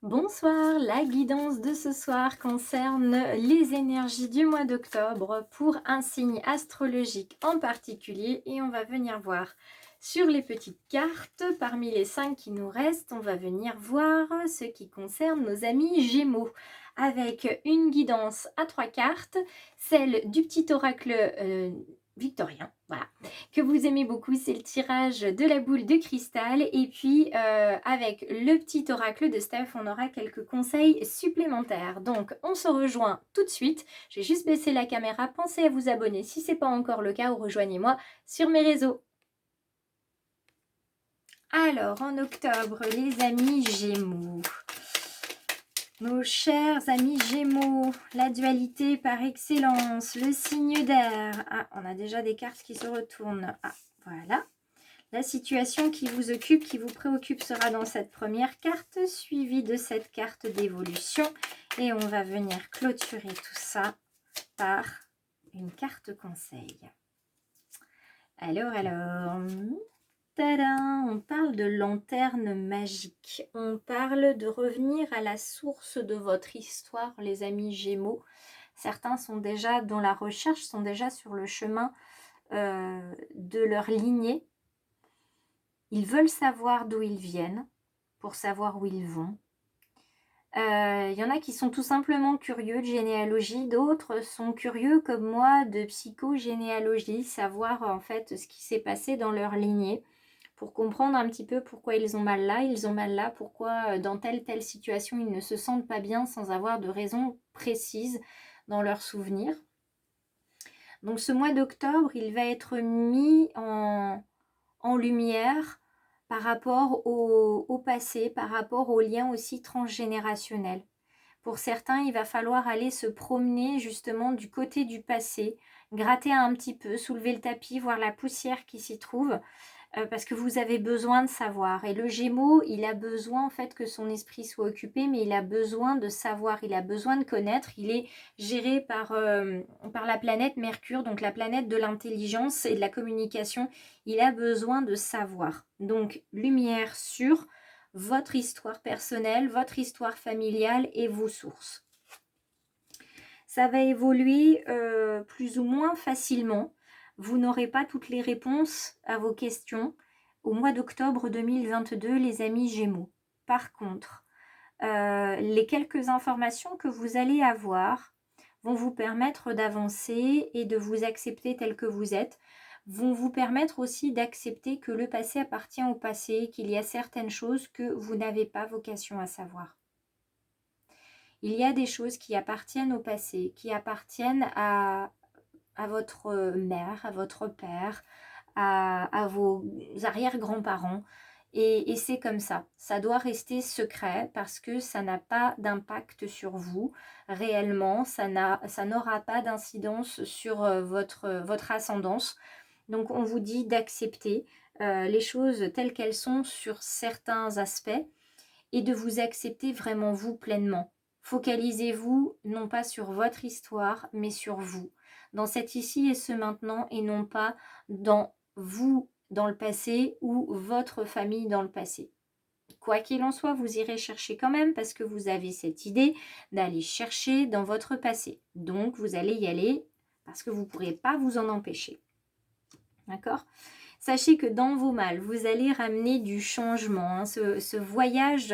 Bonsoir, la guidance de ce soir concerne les énergies du mois d'octobre pour un signe astrologique en particulier et on va venir voir sur les petites cartes, parmi les 5 qui nous restent, on va venir voir ce qui concerne nos amis Gémeaux avec une guidance à 3 cartes, celle du petit oracle victorien, voilà, que vous aimez beaucoup, c'est le tirage de la boule de cristal. Et puis avec le petit oracle de Steph, on aura quelques conseils supplémentaires. Donc on se rejoint tout de suite. Je vais juste baisser la caméra. Pensez à vous abonner si ce n'est pas encore le cas ou rejoignez-moi sur mes réseaux. Alors en octobre, les amis Gémeaux. Nos chers amis Gémeaux, la dualité par excellence, le signe d'air. Ah, on a déjà des cartes qui se retournent. Ah, voilà. La situation qui vous occupe, qui vous préoccupe sera dans cette première carte, suivie de cette carte d'évolution. Et on va venir clôturer tout ça par une carte conseil. Alors, tadam, on parle de lanterne magique. On parle de revenir à la source de votre histoire, les amis Gémeaux. Certains sont déjà dans la recherche, sont déjà sur le chemin de leur lignée. Ils veulent savoir d'où ils viennent pour savoir où ils vont. Il y en a qui sont tout simplement curieux de généalogie, d'autres sont curieux comme moi de psychogénéalogie, savoir en fait ce qui s'est passé dans leur lignée pour comprendre un petit peu pourquoi ils ont mal là, pourquoi dans telle situation ils ne se sentent pas bien sans avoir de raison précise dans leurs souvenirs. Donc ce mois d'octobre, il va être mis en lumière par rapport au passé, par rapport aux liens aussi transgénérationnels. Pour certains, il va falloir aller se promener justement du côté du passé, gratter un petit peu, soulever le tapis, voir la poussière qui s'y trouve, parce que vous avez besoin de savoir. Et le Gémeaux, il a besoin en fait que son esprit soit occupé, mais il a besoin de savoir, il a besoin de connaître. Il est géré par la planète Mercure, donc la planète de l'intelligence et de la communication. Il a besoin de savoir. Donc, lumière sur votre histoire personnelle, votre histoire familiale et vos sources. Ça va évoluer plus ou moins facilement. Vous n'aurez pas toutes les réponses à vos questions au mois d'octobre 2022, les amis Gémeaux. Par contre, les quelques informations que vous allez avoir vont vous permettre d'avancer et de vous accepter tel que vous êtes, vont vous permettre aussi d'accepter que le passé appartient au passé, qu'il y a certaines choses que vous n'avez pas vocation à savoir. Il y a des choses qui appartiennent au passé, qui appartiennent à votre mère, à votre père, à vos arrière-grands-parents. Et c'est comme ça. Ça doit rester secret parce que ça n'a pas d'impact sur vous réellement. Ça n'aura pas d'incidence sur votre ascendance. Donc on vous dit d'accepter les choses telles qu'elles sont sur certains aspects et de vous accepter vraiment vous pleinement. Focalisez-vous non pas sur votre histoire, mais sur vous, dans cet ici et ce maintenant, et non pas dans vous dans le passé ou votre famille dans le passé. Quoi qu'il en soit, vous irez chercher quand même parce que vous avez cette idée d'aller chercher dans votre passé. Donc, vous allez y aller parce que vous ne pourrez pas vous en empêcher. D'accord ? Sachez que dans vos mâles, vous allez ramener du changement. Hein. Ce voyage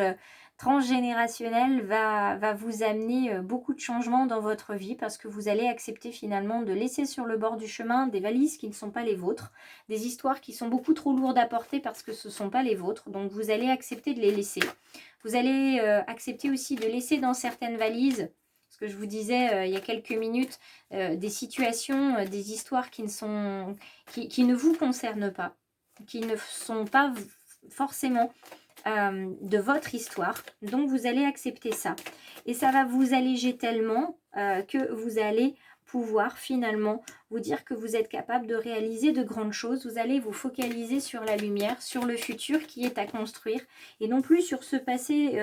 transgénérationnel va vous amener beaucoup de changements dans votre vie parce que vous allez accepter finalement de laisser sur le bord du chemin des valises qui ne sont pas les vôtres, des histoires qui sont beaucoup trop lourdes à porter parce que ce ne sont pas les vôtres. Donc vous allez accepter de les laisser. Vous allez accepter aussi de laisser dans certaines valises, ce que je vous disais il y a quelques minutes, des situations, des histoires qui ne vous concernent pas, qui ne sont pas forcément de votre histoire. Donc vous allez accepter ça. Et ça va vous alléger tellement que vous allez pouvoir finalement vous dire que vous êtes capable de réaliser de grandes choses. Vous allez vous focaliser sur la lumière, sur le futur qui est à construire et non plus sur ce passé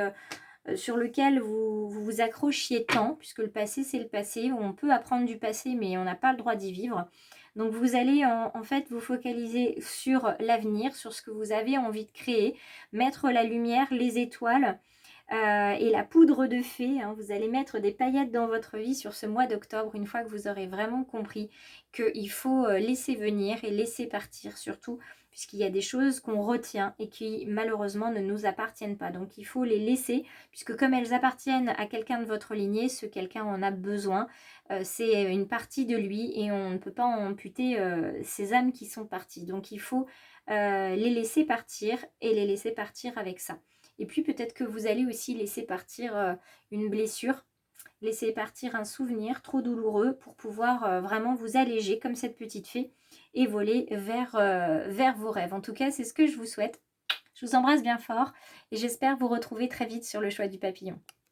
sur lequel vous accrochiez tant, puisque le passé c'est le passé. On peut apprendre du passé mais on n'a pas le droit d'y vivre. Donc vous allez en fait vous focaliser sur l'avenir, sur ce que vous avez envie de créer, mettre la lumière, les étoiles et la poudre de fée, hein, vous allez mettre des paillettes dans votre vie sur ce mois d'octobre, une fois que vous aurez vraiment compris qu'il faut laisser venir et laisser partir surtout, puisqu'il y a des choses qu'on retient et qui malheureusement ne nous appartiennent pas. Donc il faut les laisser, puisque comme elles appartiennent à quelqu'un de votre lignée, ce quelqu'un en a besoin. C'est une partie de lui et on ne peut pas amputer ces âmes qui sont parties. Donc il faut les laisser partir et les laisser partir avec ça. Et puis peut-être que vous allez aussi laisser partir une blessure, laisser partir un souvenir trop douloureux pour pouvoir vraiment vous alléger comme cette petite fée et voler vers vos rêves. En tout cas, c'est ce que je vous souhaite. Je vous embrasse bien fort et j'espère vous retrouver très vite sur le choix du papillon.